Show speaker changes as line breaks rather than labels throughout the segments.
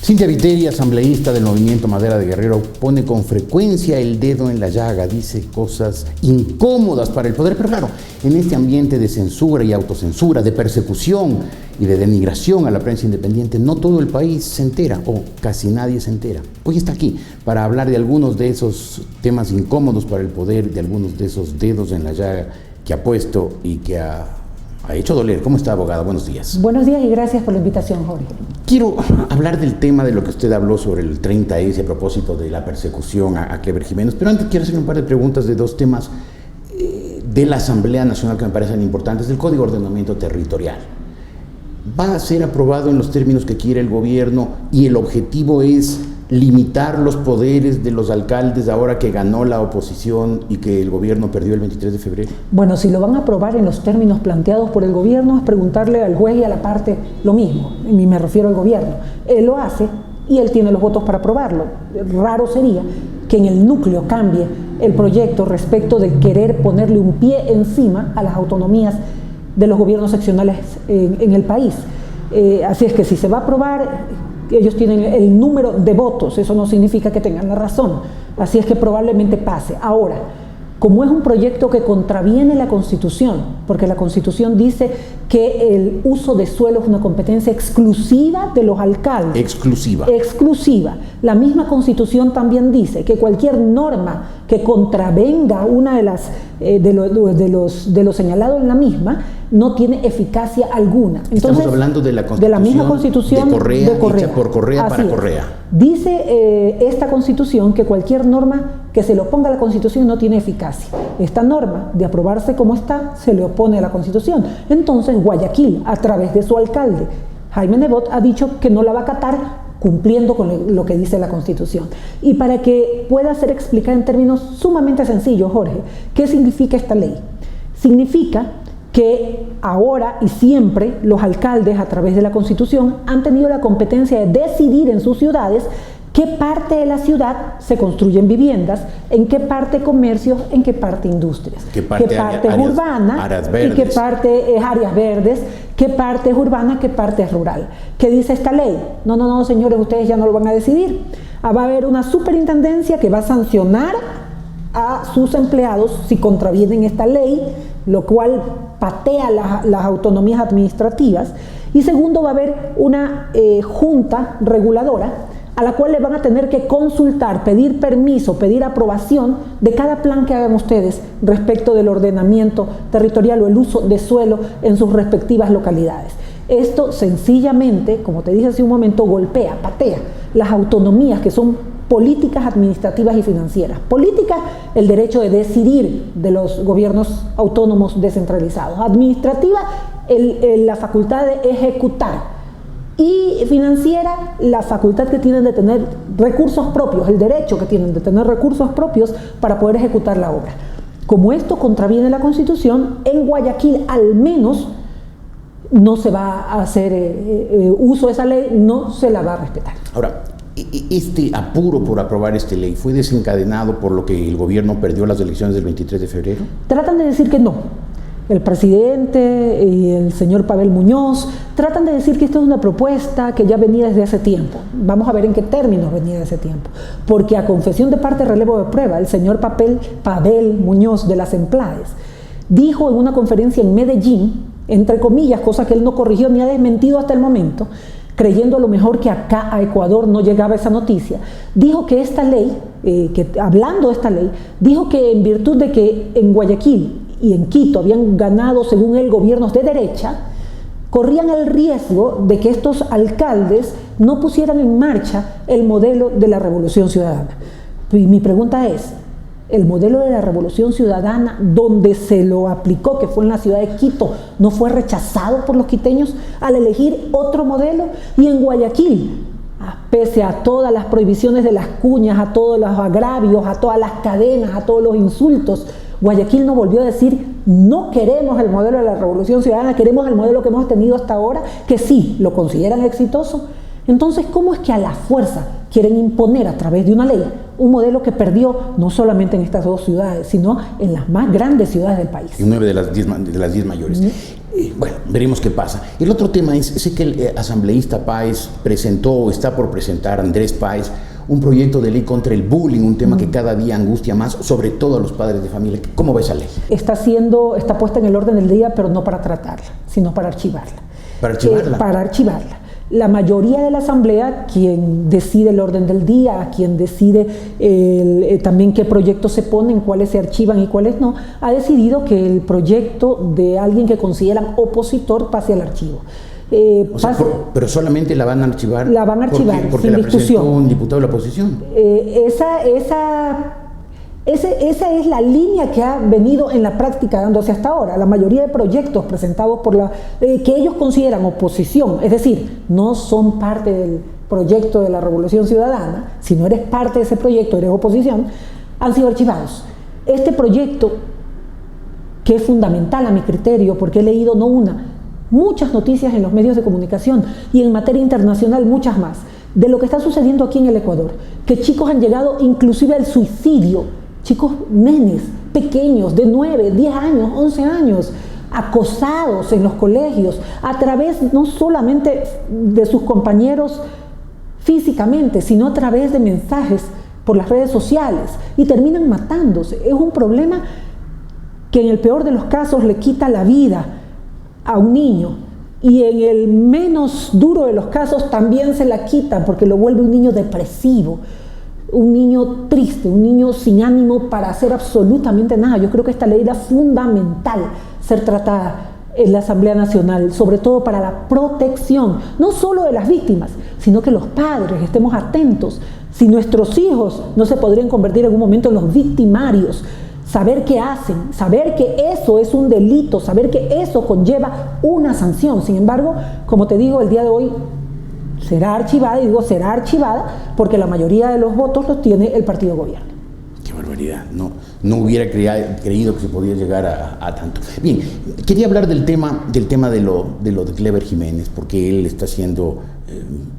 Cintia Viteri, asambleísta del Movimiento Madera de Guerrero, pone con frecuencia el dedo en la llaga, dice cosas incómodas para el poder, pero claro, en este ambiente de censura y autocensura, de persecución y de denigración a la prensa independiente, no todo el país se entera, o casi nadie se entera. Hoy está aquí para hablar de algunos de esos temas incómodos para el poder, de algunos de esos dedos en la llaga que ha puesto y que ha hecho doler. ¿Cómo está, abogada? Buenos días.
Buenos días y gracias por la invitación, Jorge.
Quiero hablar del tema de lo que usted habló sobre el 30S a propósito de la persecución a Cleber Jiménez, pero antes quiero hacer un par de preguntas de dos temas de la Asamblea Nacional que me parecen importantes, del Código de Ordenamiento Territorial. ¿Va a ser aprobado en los términos que quiere el gobierno y el objetivo es limitar los poderes de los alcaldes ahora que ganó la oposición y que el gobierno perdió el 23 de febrero?
Bueno, si lo van a aprobar en los términos planteados por el gobierno, es preguntarle al juez y a la parte lo mismo, y me refiero al gobierno. Él lo hace y él tiene los votos para aprobarlo. Raro sería que en el núcleo cambie el proyecto respecto de querer ponerle un pie encima a las autonomías de los gobiernos seccionales en el país. Así es que si se va a aprobar, ellos tienen el número de votos, eso no significa que tengan la razón, así es que probablemente pase. Ahora, como es un proyecto que contraviene la Constitución, porque la Constitución dice que el uso de suelo es una competencia exclusiva de los alcaldes. Exclusiva. Exclusiva. La misma Constitución también dice que cualquier norma que contravenga una de las de lo señalado en la misma no tiene eficacia alguna. Entonces,
estamos hablando de la Constitución,
de la misma Constitución
de Correa. Hecha por Correa para Correa.
Dice esta Constitución que cualquier norma que se le oponga a la Constitución no tiene eficacia. Esta norma, de aprobarse como está, se le opone a la Constitución. Entonces Guayaquil, a través de su alcalde, Jaime Nebot, ha dicho que no la va a acatar cumpliendo con lo que dice la Constitución. Y para que pueda ser explicada en términos sumamente sencillos, Jorge, ¿qué significa esta ley? Significa que ahora y siempre los alcaldes, a través de la Constitución, han tenido la competencia de decidir en sus ciudades qué parte de la ciudad se construyen viviendas, en qué parte comercios, en qué parte industrias, qué parte es urbana y qué parte es áreas verdes, qué parte es urbana, qué parte es rural. ¿Qué dice esta ley? No, señores, ustedes ya no lo van a decidir. Va a haber una superintendencia que va a sancionar a sus empleados si contravienen esta ley, lo cual patea las autonomías administrativas. Y segundo, va a haber una junta reguladora a la cual le van a tener que consultar, pedir permiso, pedir aprobación de cada plan que hagan ustedes respecto del ordenamiento territorial o el uso de suelo en sus respectivas localidades. Esto sencillamente, como te dije hace un momento, golpea, patea las autonomías que son políticas administrativas y financieras. Política, el derecho de decidir de los gobiernos autónomos descentralizados. Administrativa, la facultad de ejecutar. Y financiera, la facultad que tienen de tener recursos propios, el derecho que tienen de tener recursos propios para poder ejecutar la obra. Como esto contraviene la Constitución, en Guayaquil al menos no se va a hacer uso de esa ley, no se la va a respetar.
Ahora, este apuro por aprobar esta ley fue desencadenado por lo que el gobierno perdió las elecciones del 23 de febrero.
Tratan de decir que no. El presidente y el señor Pavel Muñoz tratan de decir que esto es una propuesta que ya venía desde hace tiempo. Vamos a ver en qué términos venía de ese tiempo. Porque a confesión de parte, relevo de prueba, el señor Pavel Muñoz de las Emplades dijo en una conferencia en Medellín, entre comillas, cosa que él no corrigió ni ha desmentido hasta el momento, creyendo a lo mejor que acá a Ecuador no llegaba esa noticia, dijo que esta ley, hablando de esta ley, dijo que en virtud de que en Guayaquil y en Quito habían ganado, según él, gobiernos de derecha, corrían el riesgo de que estos alcaldes no pusieran en marcha el modelo de la Revolución Ciudadana. Y mi pregunta es, ¿el modelo de la Revolución Ciudadana, donde se lo aplicó, que fue en la ciudad de Quito, no fue rechazado por los quiteños al elegir otro modelo? Y en Guayaquil, pese a todas las prohibiciones de las cuñas, a todos los agravios, a todas las cadenas, a todos los insultos, Guayaquil no volvió a decir, no queremos el modelo de la Revolución Ciudadana, queremos el modelo que hemos tenido hasta ahora, que sí, lo consideran exitoso. Entonces, ¿cómo es que a la fuerza quieren imponer a través de una ley un modelo que perdió no solamente en estas 2 ciudades, sino en las más grandes ciudades del país?
En 9 de las 10 mayores. Bueno, veremos qué pasa. El otro tema es, sé que el asambleísta Páez presentó o está por presentar, Andrés Páez, un proyecto de ley contra el bullying, un tema que cada día angustia más, sobre todo a los padres de familia. ¿Cómo va esa ley?
Está puesta en el orden del día, pero no para tratarla, sino para archivarla.
¿Para archivarla?
Para archivarla. La mayoría de la Asamblea, quien decide el orden del día, quien decide también qué proyectos se ponen, cuáles se archivan y cuáles no, ha decidido que el proyecto de alguien que consideran opositor pase al archivo.
Pero solamente la van a archivar.
La van a archivar
porque
sin
la
discusión.
Presentó un diputado de la oposición.
Esa es la línea que ha venido en la práctica dándose hasta ahora. La mayoría de proyectos presentados que ellos consideran oposición, es decir, no son parte del proyecto de la Revolución Ciudadana, si no eres parte de ese proyecto, eres oposición, han sido archivados. Este proyecto, que es fundamental a mi criterio, porque he leído muchas noticias en los medios de comunicación y en materia internacional muchas más, de lo que está sucediendo aquí en el Ecuador, que chicos han llegado inclusive al suicidio, chicos nenes pequeños de 9, 10 años, 11 años, acosados en los colegios a través no solamente de sus compañeros físicamente, sino a través de mensajes por las redes sociales, y terminan matándose. Es un problema que en el peor de los casos le quita la vida a un niño, y en el menos duro de los casos también se la quitan porque lo vuelve un niño depresivo, un niño triste, un niño sin ánimo para hacer absolutamente nada. Yo creo que esta ley era fundamental ser tratada en la Asamblea Nacional, sobre todo para la protección, no solo de las víctimas, sino que los padres estemos atentos. Si nuestros hijos no se podrían convertir en algún momento en los victimarios, saber qué hacen, saber que eso es un delito, saber que eso conlleva una sanción. Sin embargo, como te digo, el día de hoy será archivada, y digo será archivada porque la mayoría de los votos los tiene el partido gobierno.
Qué barbaridad, no hubiera creído que se podía llegar a tanto. Bien, quería hablar del tema de lo de Clever Jiménez, porque él está siendo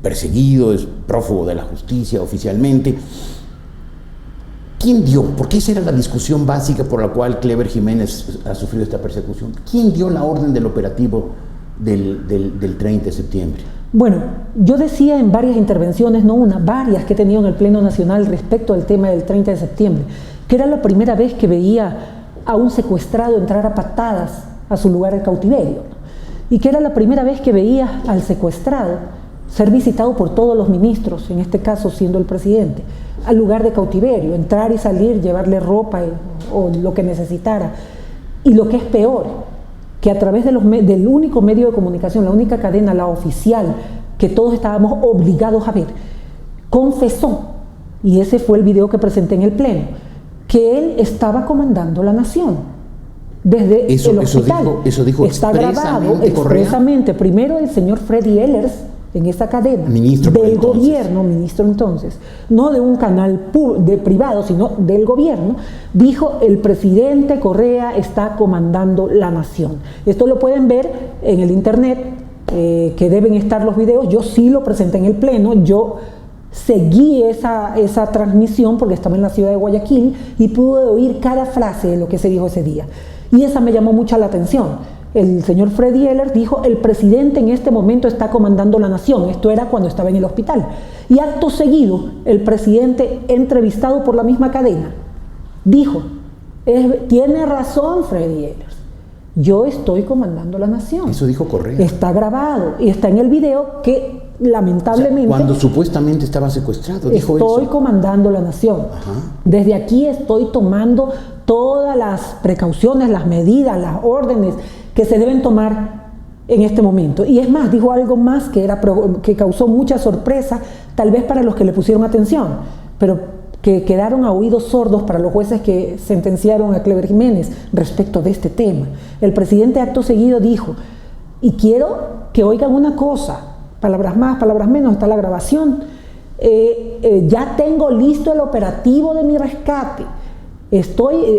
perseguido, es prófugo de la justicia oficialmente. ¿Quién dio? Porque esa era la discusión básica por la cual Clever Jiménez ha sufrido esta persecución. ¿Quién dio la orden del operativo del 30 de septiembre?
Bueno, yo decía en varias intervenciones, no una, varias que he tenido en el Pleno Nacional respecto al tema del 30 de septiembre, que era la primera vez que veía a un secuestrado entrar a patadas a su lugar de cautiverio, y que era la primera vez que veía al secuestrado ser visitado por todos los ministros, en este caso siendo el presidente, al lugar de cautiverio, entrar y salir, llevarle ropa o lo que necesitara. Y lo que es peor, que a través del único medio de comunicación, la única cadena, la oficial, que todos estábamos obligados a ver, confesó, y ese fue el video que presenté en el Pleno, que él estaba comandando la nación desde el hospital.
Eso dijo
está grabado expresamente, primero el señor Freddy Ehlers, en esa cadena,
ministro
del gobierno, ministro entonces, no de un canal privado, sino del gobierno, dijo: el presidente Correa está comandando la nación. Esto lo pueden ver en el internet, que deben estar los videos. Yo sí lo presenté en el Pleno, yo seguí esa transmisión porque estaba en la ciudad de Guayaquil y pude oír cada frase de lo que se dijo ese día. Y esa me llamó mucho la atención. El señor Freddy Ehlers dijo: el presidente en este momento está comandando la nación. Esto era cuando estaba en el hospital. Y acto seguido, el presidente, entrevistado por la misma cadena, dijo: tiene razón Freddy Ehlers, yo estoy comandando la nación.
Eso dijo Correa.
Está grabado y está en el video que lamentablemente...
O sea, cuando supuestamente estaba secuestrado, dijo eso.
Estoy comandando la nación.
Ajá.
Desde aquí estoy tomando todas las precauciones, las medidas, las órdenes que se deben tomar en este momento. Y es más, dijo algo más que causó mucha sorpresa, tal vez para los que le pusieron atención, pero que quedaron a oídos sordos para los jueces que sentenciaron a Clever Jiménez respecto de este tema. El presidente acto seguido dijo: y quiero que oigan una cosa, palabras más, palabras menos, está la grabación, ya tengo listo el operativo de mi rescate.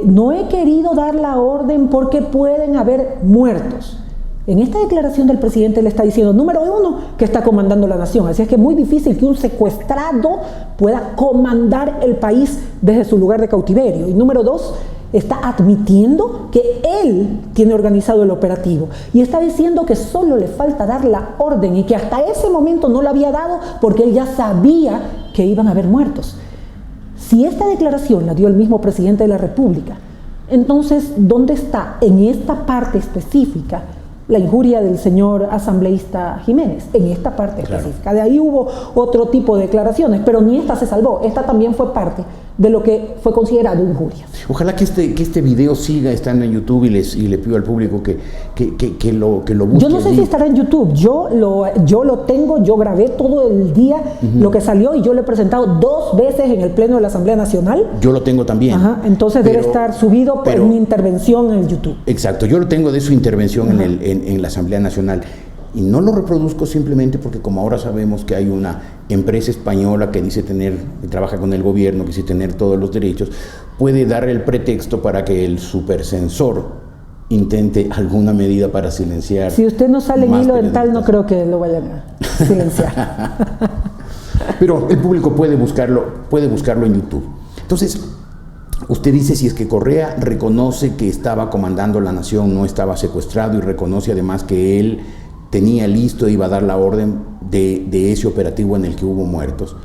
No he querido dar la orden porque pueden haber muertos. En esta declaración del presidente le está diciendo, número uno, que está comandando la nación. Así es que es muy difícil que un secuestrado pueda comandar el país desde su lugar de cautiverio. Y número dos, está admitiendo que él tiene organizado el operativo. Y está diciendo que solo le falta dar la orden y que hasta ese momento no la había dado porque él ya sabía que iban a haber muertos. Si esta declaración la dio el mismo presidente de la República, entonces, ¿dónde está en esta parte específica la injuria del señor asambleísta Jiménez? En esta parte específica. De ahí hubo otro tipo de declaraciones, pero ni esta se salvó. Esta también fue parte de lo que fue considerado injuria.
Ojalá que este video siga estando en YouTube y le pido al público que lo busque.
Yo no sé si estará en YouTube. Yo lo tengo, yo grabé todo el día lo que salió y yo lo he presentado 2 veces en el Pleno de la Asamblea Nacional.
Yo lo tengo también.
Ajá, entonces debe estar subido por mi intervención en el YouTube.
Exacto, yo lo tengo de su intervención en la Asamblea Nacional. Y no lo reproduzco simplemente porque, como ahora sabemos que hay una empresa española que dice que trabaja con el gobierno, que dice tener todos los derechos, puede dar el pretexto para que el supercensor intente alguna medida para silenciar.
Si usted no sale en hilo dental, no creo que lo vayan a silenciar.
Pero el público puede buscarlo en YouTube. Entonces, usted dice, si es que Correa reconoce que estaba comandando la nación, no estaba secuestrado, y reconoce además que él tenía listo, iba a dar la orden de ese operativo en el que hubo muertos,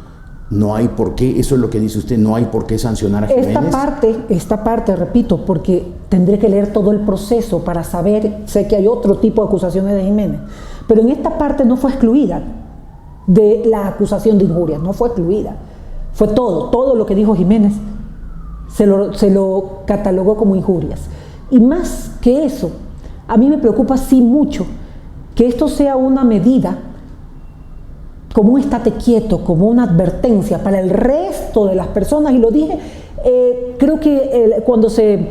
no hay por qué, eso es lo que dice usted, no hay por qué sancionar a Jiménez.
Esta parte, repito, porque tendré que leer todo el proceso para saber, sé que hay otro tipo de acusaciones de Jiménez, pero en esta parte no fue excluida de la acusación de injuria, no fue excluida, fue todo lo que dijo Jiménez se lo catalogó como injurias. Y más que eso, a mí me preocupa sí mucho que esto sea una medida, como un estate quieto, como una advertencia para el resto de las personas. Y lo dije, creo que cuando se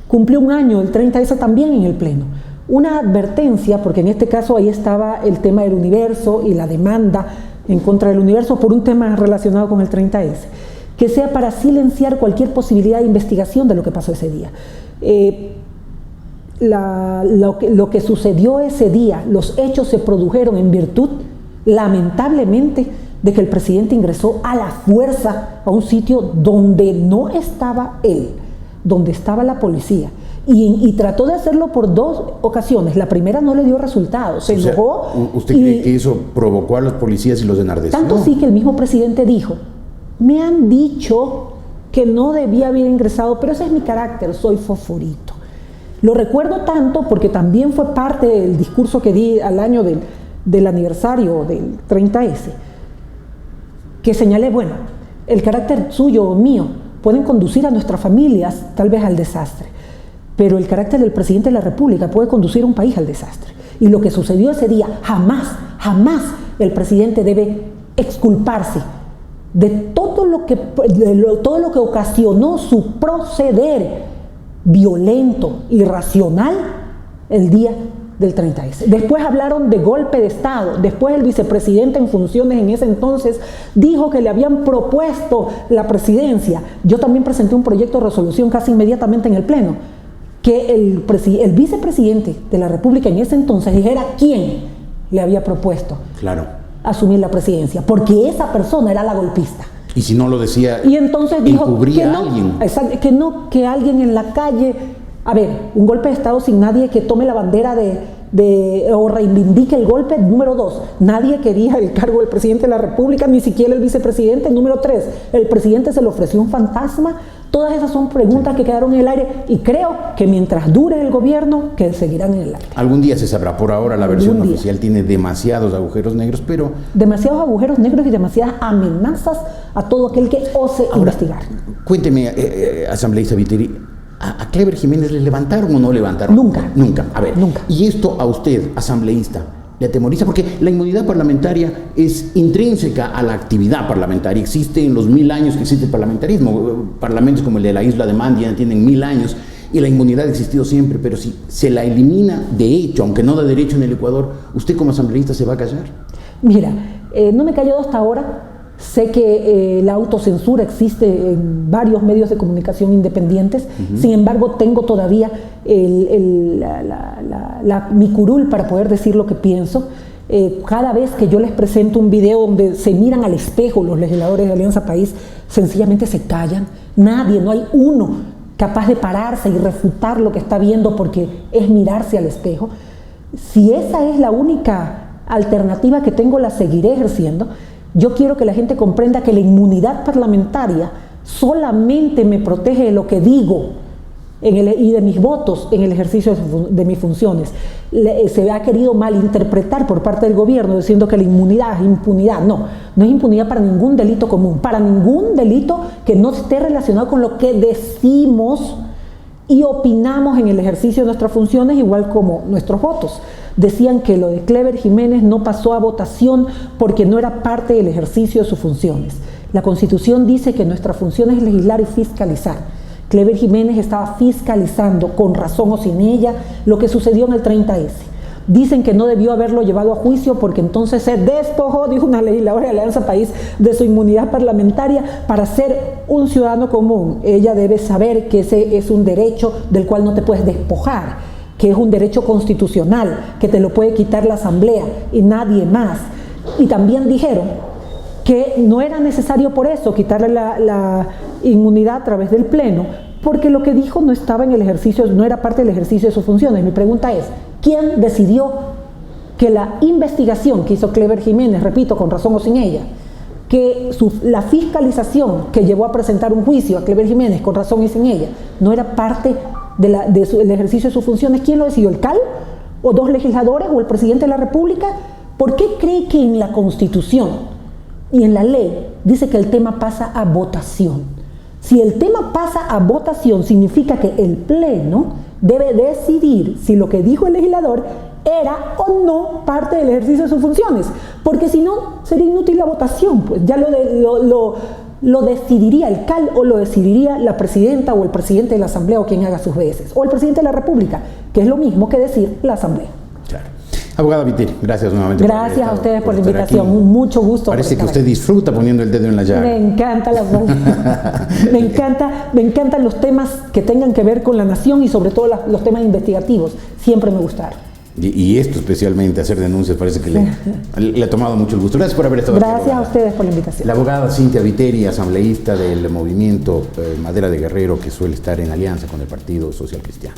cumplió un año, el 30S también en el Pleno, una advertencia, porque en este caso ahí estaba el tema del universo y la demanda en contra del universo por un tema relacionado con el 30S, que sea para silenciar cualquier posibilidad de investigación de lo que pasó ese día. Lo que sucedió ese día, los hechos se produjeron en virtud, lamentablemente, de que el presidente ingresó a la fuerza a un sitio donde no estaba él, donde estaba la policía, y trató de hacerlo por 2 ocasiones. La primera no le dio resultados, se enojó.
¿Usted cree que eso provocó a los policías y los enardeció?
Tanto sí que el mismo presidente dijo: me han dicho que no debía haber ingresado, pero ese es mi carácter, soy fosforito. Lo recuerdo tanto porque también fue parte del discurso que di al año del aniversario del 30S, que señalé, bueno, el carácter suyo o mío pueden conducir a nuestras familias tal vez al desastre, pero el carácter del presidente de la República puede conducir a un país al desastre. Y lo que sucedió ese día, jamás el presidente debe exculparse de todo lo que ocasionó su proceder violento, irracional, el día del 30S. Después hablaron de golpe de Estado. Después el vicepresidente en funciones en ese entonces dijo que le habían propuesto la presidencia. Yo también presenté un proyecto de resolución casi inmediatamente en el Pleno, que el vicepresidente de la República en ese entonces dijera quién le había propuesto asumir la presidencia, porque esa persona era la golpista.
Y si no lo decía,
y entonces dijo que
no, a alguien.
Que alguien en la calle, a ver, un golpe de Estado sin nadie que tome la bandera o reivindique el golpe. Número 2, nadie quería el cargo del presidente de la República, ni siquiera el vicepresidente. Número 3, el presidente se le ofreció un fantasma. Todas esas son preguntas que quedaron en el aire, y creo que mientras dure el gobierno, que seguirán en el aire.
Algún día se sabrá. Por ahora la versión oficial tiene demasiados agujeros negros, pero...
demasiados agujeros negros y demasiadas amenazas a todo aquel que ose investigar.
Cuénteme, asambleísta Viteri, ¿a Clever Jiménez le levantaron o no levantaron?
Nunca.
A ver,
nunca.
¿Y esto a usted, asambleísta, le atemoriza? Porque la inmunidad parlamentaria es intrínseca a la actividad parlamentaria. Existe en los 1000 años que existe el parlamentarismo. Parlamentos como el de la isla de Man ya tienen 1000 años y la inmunidad ha existido siempre, pero si se la elimina de hecho, aunque no de derecho en el Ecuador, ¿usted como asambleísta se va a callar?
Mira, no me he callado hasta ahora. Sé que la autocensura existe en varios medios de comunicación independientes. Sin embargo, tengo todavía mi curul para poder decir lo que pienso. Cada vez que yo les presento un video donde se miran al espejo los legisladores de Alianza País, sencillamente se callan. Nadie, no hay uno capaz de pararse y refutar lo que está viendo, porque es mirarse al espejo. Si esa es la única alternativa que tengo, la seguiré ejerciendo. Yo quiero que la gente comprenda que la inmunidad parlamentaria solamente me protege de lo que digo y de mis votos en el ejercicio de mis funciones. Se ha querido malinterpretar por parte del gobierno diciendo que la inmunidad es impunidad. No, no es impunidad para ningún delito común, para ningún delito que no esté relacionado con lo que decimos y opinamos en el ejercicio de nuestras funciones, igual como nuestros votos. Decían que lo de Clever Jiménez no pasó a votación porque no era parte del ejercicio de sus funciones. La Constitución dice que nuestra función es legislar y fiscalizar. Clever Jiménez estaba fiscalizando, con razón o sin ella, lo que sucedió en el 30S. Dicen que no debió haberlo llevado a juicio porque entonces se despojó, dijo una legisladora de Alianza País, de su inmunidad parlamentaria para ser un ciudadano común. Ella debe saber que ese es un derecho del cual no te puedes despojar, que es un derecho constitucional, que te lo puede quitar la Asamblea y nadie más. Y también dijeron que no era necesario por eso quitarle la inmunidad a través del Pleno, porque lo que dijo no estaba en el ejercicio, no era parte del ejercicio de sus funciones. Mi pregunta es, ¿quién decidió que la investigación que hizo Clever Jiménez, repito, con razón o sin ella, que la fiscalización que llevó a presentar un juicio a Clever Jiménez con razón y sin ella, no era parte del ejercicio de sus funciones? ¿Quién lo decidió? ¿El CAL? ¿O dos legisladores? ¿O el presidente de la República? ¿Por qué cree que en la Constitución y en la ley dice que el tema pasa a votación? Si el tema pasa a votación, significa que el Pleno debe decidir si lo que dijo el legislador era o no parte del ejercicio de sus funciones, porque si no, sería inútil la votación, pues ya lo decidiría el CAL o lo decidiría la presidenta o el presidente de la Asamblea o quien haga sus veces, o el presidente de la República, que es lo mismo que decir la Asamblea.
Claro. Abogada Viteri, gracias nuevamente.
Gracias a ustedes por la invitación, mucho gusto.
Parece que usted disfruta poniendo el dedo en la llaga.
Me encanta me encantan los temas que tengan que ver con la nación y sobre todo los temas investigativos, siempre me gustaron.
Y esto especialmente, hacer denuncias, parece que le ha tomado mucho el gusto. Gracias por haber estado aquí.
Gracias a ustedes por la invitación.
La abogada Cynthia Viteri, asambleísta del movimiento Madera de Guerrero, que suele estar en alianza con el Partido Social Cristiano.